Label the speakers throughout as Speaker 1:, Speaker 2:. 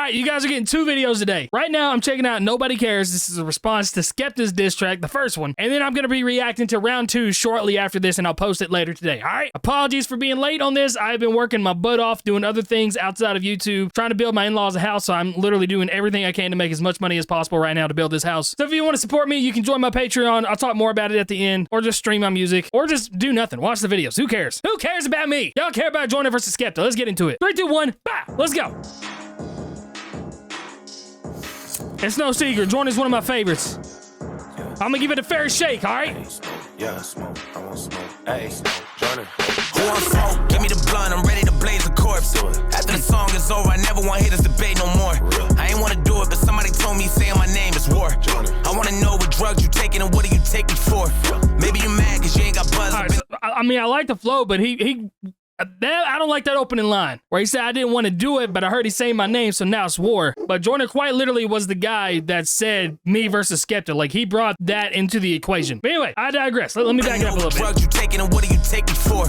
Speaker 1: right, you guys are getting 2 videos today. Right now, I'm checking out Nobody Cares. This is a response to Skepta's diss track, the first one. And then I'm going to be reacting to round 2 shortly after this, and I'll post it later today, all right? Apologies for being late on this. I've been working my butt off doing other things outside of YouTube, trying to build my in-laws a house, so I'm literally doing everything I can to make as much money as possible right now to build this house. So if you want to support me, you can join my Patreon. I'll talk more about it at the end, or just stream my music, or just do nothing. Watch the videos. Who cares? Who cares about me? Y'all care about Joyner versus Skepta. Let's get into it. 3, 2, 1, bah! Let's go. It's no secret, Joyner's one of my favorites. I'm gonna give it a fair shake, all right?
Speaker 2: Yeah, smoke. I want smoke. Hey, Joyner. Who want smoke? Give me the blunt. I'm ready to blaze a corpse. After the song is over, I never want haters debate no more. I ain't wanna do it, but somebody told me saying my name is war. I wanna know what drugs you taking and what do you take me for? Maybe you mad cause you ain't got buzz.
Speaker 1: Right, so, I mean, I like the flow, but I don't like that opening line where he said I didn't want to do it, but I heard he saying my name, so now it's war. But Joyner quite literally was the guy that said me versus Skepta. Like, he brought that into the equation. But anyway, I digress. Let me back it up a little bit.
Speaker 2: Drugs you taking and what do you take me for?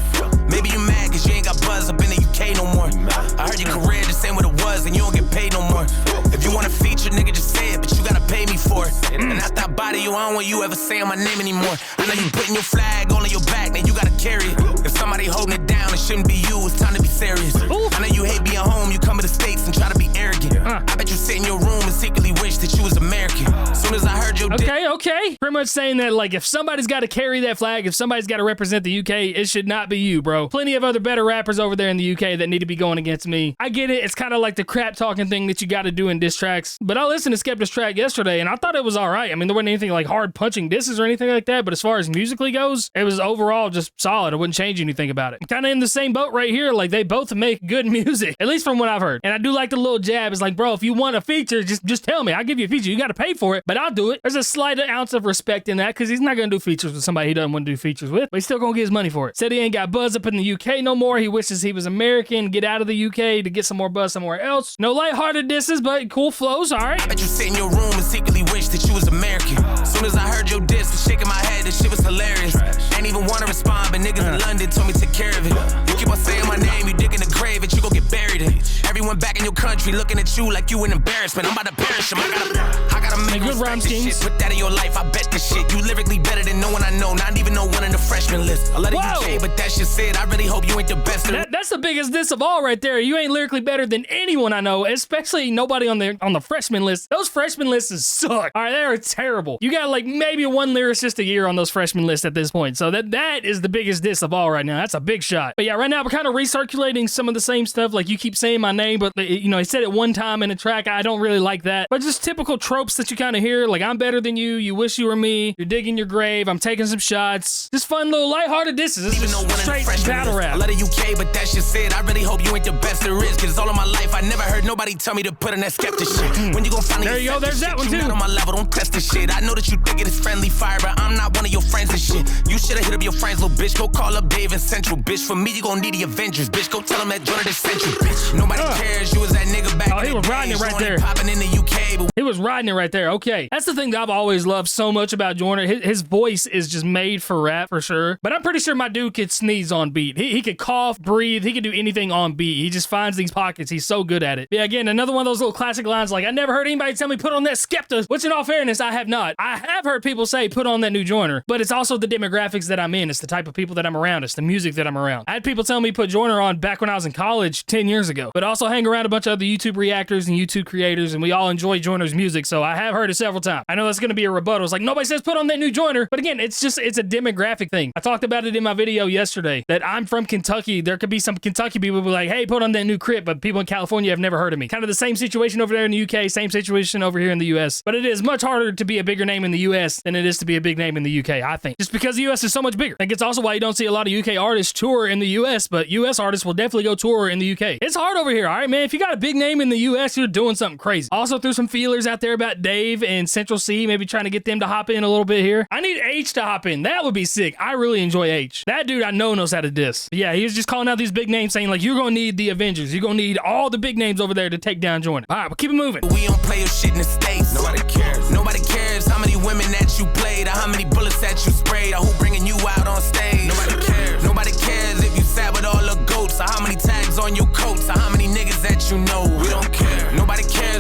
Speaker 2: Maybe you mad cause you ain't got buzz up in the UK no more. I heard your career just ain't what it was and you don't get paid no more. If you want a feature, nigga, just say it, but you gotta pay me for it. And after I body you, I don't want you ever saying my name anymore. I know you putting your flag on your back, now you gotta carry it. If somebody holding it down, it shouldn't be you, it's time to be serious. I know you hate being home, you come to the States and try to be arrogant. I bet you sit in your room and secretly wish that you was American. As soon as I heard your
Speaker 1: Okay. Pretty much saying that, like, if somebody's got to carry that flag, if somebody's got to represent the UK, it should not be you, bro. Plenty of other better rappers over there in the UK that need to be going against me. I get it. It's kind of like the crap talking thing that you got to do in diss tracks. But I listened to Skepta's track yesterday, and I thought it was all right. I mean, there wasn't anything like hard punching disses or anything like that, but as far as musically goes, it was overall just solid. I wouldn't change anything about it. Kind of in the same boat right here. Like, they both make good music, at least from what I've heard. And I do like the little jab. It's like, bro, if you want a feature, just tell me. I'll give you a feature. You got to pay for it, but I'll do it. There's a slight ounce of respect in that because he's not going to do features with somebody he doesn't want to do features with, but he's still going to get his money for it. Said he ain't got buzz up in the UK no more. He wishes he was American, get out of the UK to get some more buzz somewhere else. No lighthearted disses, but cool flows, all right?
Speaker 2: I bet you sit in your room and secretly wish that you was American. As soon as I heard your diss, was shaking my head, this shit was hilarious. Ain't even want to respond, but niggas in London told me to take care of it. You keep on saying my name, you dig in the grave, and you gon' get buried in. Everyone back in your country looking at you like you an embarrassment. I'm about to perish him. I gotta make
Speaker 1: good rhyme schemes.
Speaker 2: Shit. Put that in your life, I bet this shit. You lyrically better than no one I know, not even no one in the freshman list. I let it UK, but that shit said, I really hope you ain't the best.
Speaker 1: That's the biggest diss of all right there. You ain't lyrically better than anyone I know, especially nobody on the freshman list. Those freshman lists suck. All right, they are terrible. You got like maybe one lyricist a year on those freshman lists at this point. So that is the biggest diss of all right now. That's a big shot. But yeah, right now we're kind of recirculating some of the same stuff. Like, you keep saying my name, but you know, he said it one time in a track. I don't really like that. But just typical tropes that you kind of hear. Like, I'm better than you. You wish you were me. You're digging your grave. I'm taking some shots. Just fun little lighthearted disses. It's just straight battle rap.
Speaker 2: I let it UK, but that shit said, I really hope you ain't the best there is. Cause all of my life, I never heard nobody tell me to put in that Skepta shit. When you gon' finally
Speaker 1: there you go, there's that one too.
Speaker 2: Not on my level, don't test this shit. I know that you think it is friendly fire, but I'm not one of your friends and shit. You should've hit up your friends, little bitch. Go call up Dave and Central, bitch. For me, you gon' need the Avengers, bitch. Go tell them that Joyner this century, bitch. Nobody cares, you was that nigga back.
Speaker 1: Oh, he was riding it right there.
Speaker 2: Popping in the UK, but
Speaker 1: he was riding it right there. Okay, that's the thing that I've always loved so much about Joyner. His voice is just made for rap for sure. But I'm pretty sure my dude could sneeze on beat. He could cough, breathe. He could do anything on beat. He just finds these pockets. He's so good at it. Yeah, again, another one of those little classic lines. Like, I never heard anybody tell me put on that Skepta. Which, in all fairness, I have not. I have heard people say put on that new Joyner, but it's also the demographics that I'm in. It's the type of people that I'm around. It's the music that I'm around. I had people tell me put Joyner on back when I was in college 10 years ago, but also hang around a bunch of other YouTube reactors and YouTube creators, and we all enjoy Joyner's music, so I have heard it several times. I know that's going to be a rebuttal. It's like, nobody says put on that new Joyner, but again, it's a demographic thing. I talked about it in my video yesterday, that I'm from Kentucky. There could be some Kentucky people who be like, hey, put on that new Crypt, but people in California have never heard of me. Kind of the same situation over there in the UK, same situation over here in the US, but it is much harder to be a bigger name in the US than it is to be a big name in the UK, I think. Just because the US is so much bigger. I think it's also why you don't see a lot of UK artists tour in the US, but US artists will definitely go tour in the UK. It's hard over here, all right, man? If you got a big name in the US, you're doing something crazy. Also threw some feelers out there about Dave and Central C, maybe trying to get them to hop in a little bit here. I need H to hop in. That would be sick. I really enjoy H. That dude I know knows how to diss. But yeah, he was just calling out these big names saying like, you're gonna need the Avengers. You're gonna need all the big names over there to take down Joyner. All right, well, keep it moving.
Speaker 2: We don't play your shit in the States. Nobody cares. Nobody cares how many women that you played or how many bullets that you sprayed or who bringing you out on stage. Nobody cares. Nobody cares if you sat with all the goats or how many tags on your coats or how many niggas that you know. We don't care. Nobody cares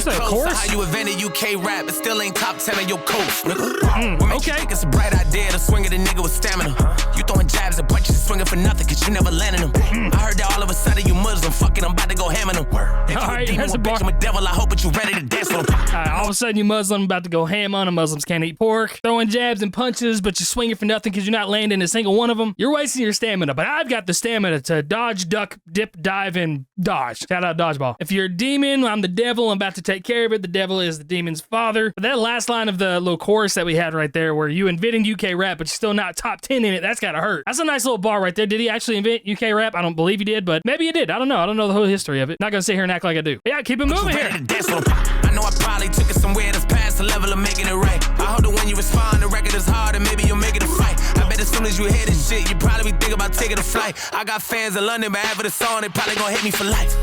Speaker 1: this a chorus?
Speaker 2: How you invented UK rap, but still ain't top 10 on your coast, nigga.
Speaker 1: Okay.
Speaker 2: You think it's a bright idea to swing at a nigga with stamina. You throwing jabs and punches and swinging for nothing, cause you never landed them. I heard that all of a sudden you Muslim, fucking I'm about to go ham on them. If you
Speaker 1: Alright,
Speaker 2: a demon,
Speaker 1: here's a bar.
Speaker 2: bitch, I'm a devil, I hope that you ready to dance with them.
Speaker 1: All of a sudden you Muslim about to go ham on them. Muslims can't eat pork. Throwing jabs and punches, but you're swinging for nothing because you're not landing a single one of them. You're wasting your stamina, but I've got the stamina to dodge, duck, dip, dive, and dodge. Shout out dodgeball. If you're a demon, I'm the devil. I'm about to take care of it. The devil is the demon's father. But that last line of the little chorus that we had right there, where you invented UK rap, but you're still not top 10 in it, that's gotta hurt. That's a nice little bar right there. Did he actually invent UK rap? I don't believe he did, but maybe he did. I don't know. I don't know the whole history of it. Not gonna sit here and act like I do. But yeah, keep it moving here.
Speaker 2: I know I probably took it somewhere that's past the level of making it right. I hope that when you respond, the record is hard and maybe you'll make it a fight. I bet as soon as you hear this shit, you probably be thinking about taking a flight. I got fans in London, but after the song, they probably gonna hit me for life.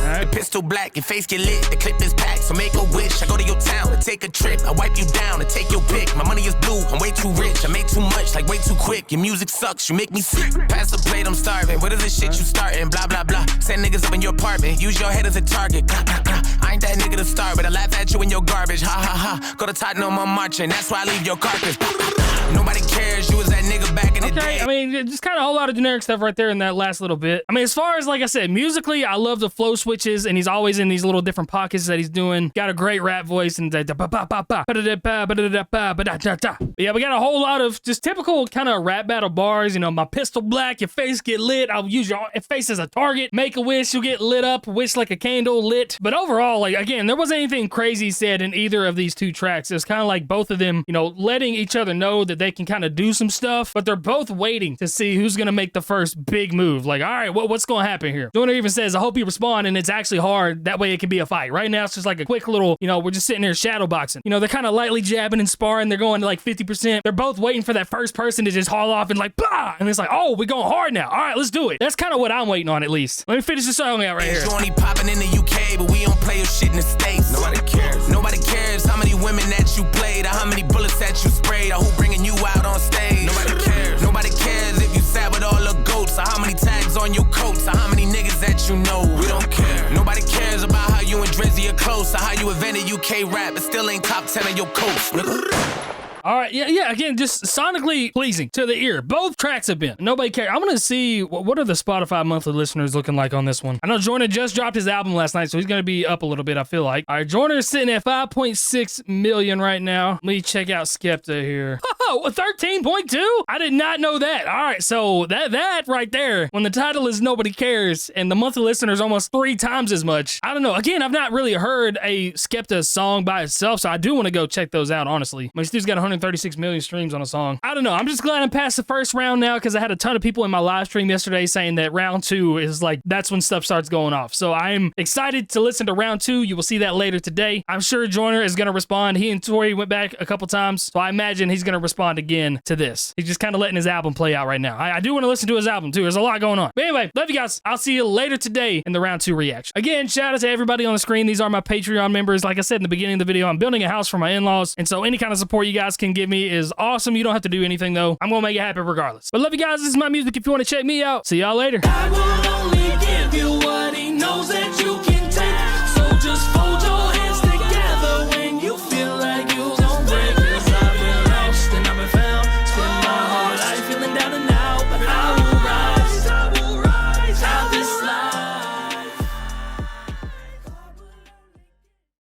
Speaker 2: The pistol black, your face get lit, the clip is packed, so make a wish. I go to your town and take a trip, I wipe you down and take your pick. My money is blue, I'm way too rich, I make too much, like way too quick. Your music sucks, you make me sick. Pass the plate, I'm starving. What is this shit you starting? Blah, blah, blah. Send niggas up in your apartment, use your head as a target. Blah, blah, blah. I ain't that nigga to start, but I laugh at you in your garbage. Ha, ha, ha. Go to Tottenham, I'm marching, that's why I leave your carcass. Blah, blah, blah. Nobody cares, you was that nigga back in the day.
Speaker 1: I mean, just kind of a whole lot of generic stuff right there in that last little bit. I mean, as far as, like I said, musically, I love the flow switches, and he's always in these little different pockets that he's doing. Got a great rap voice, and yeah, we got a whole lot of just typical kind of rap battle bars. You know, my pistol black, your face get lit. I'll use your face as a target. Make a wish, you'll get lit up. Wish like a candle lit. But overall, like, again, there wasn't anything crazy said in either of these two tracks. It's kind of like both of them, you know, letting each other know that they can kind of do some stuff, but they're both waiting to see who's going to make the first big move. Like, all right, what's going to happen here? Joyner even says, I hope you respond, and it's actually hard. That way it can be a fight. Right now, it's just like a quick little, you know, we're just sitting there shadow boxing. You know, they're kind of lightly jabbing and sparring. They're going to like 50%. They're both waiting for that first person to just haul off and like, blah! And it's like, oh, we're going hard now. All right, let's do it. That's kind of what I'm waiting on, at least. Let me finish the song out right here.
Speaker 2: You only popping in the UK, but we don't play your shit in the States. Nobody cares. Nobody cares how many women that you played, or how many bullets that you sprayed, or who bringing you out on stage. Nobody cares. Nobody cares if you sat with all the goats, or how many tags on your coats, or how many niggas that you know. We don't care. Nobody cares about how you and Drizzy are close, or how you invented UK rap, but still ain't top 10 on your coast.
Speaker 1: All right, yeah, again, just sonically pleasing to the ear. Both tracks have been. Nobody cares. I want to see, what are the Spotify monthly listeners looking like on this one? I know Joyner just dropped his album last night, so he's going to be up a little bit, I feel like. All right, Joyner is sitting at 5.6 million right now. Let me check out Skepta here. Oh, 13.2? I did not know that. All right, so that right there, when the title is Nobody Cares, and the monthly listeners almost 3 times as much. I don't know. Again, I've not really heard a Skepta song by itself, so I do want to go check those out, honestly. My dude's got 136 million streams on a song. I don't know. I'm just glad I'm past the first round now, because I had a ton of people in my live stream yesterday saying that round 2 is like, that's when stuff starts going off. So I'm excited to listen to round 2. You will see that later today. I'm sure Joyner is going to respond. He and Tori went back a couple times, so I imagine he's going to respond again to this. He's just kind of letting his album play out right now. I do want to listen to his album too. There's a lot going on. But anyway, love you guys. I'll see you later today in the round 2 reaction. Again, shout out to everybody on the screen. These are my Patreon members. Like I said in the beginning of the video, I'm building a house for my in-laws, and so any kind of support you guys can give me is awesome. You don't have to do anything though. I'm gonna make it happen regardless. But love you guys. This is my music. If you want to check me out, see y'all later.
Speaker 3: I will only give you what he knows that you can.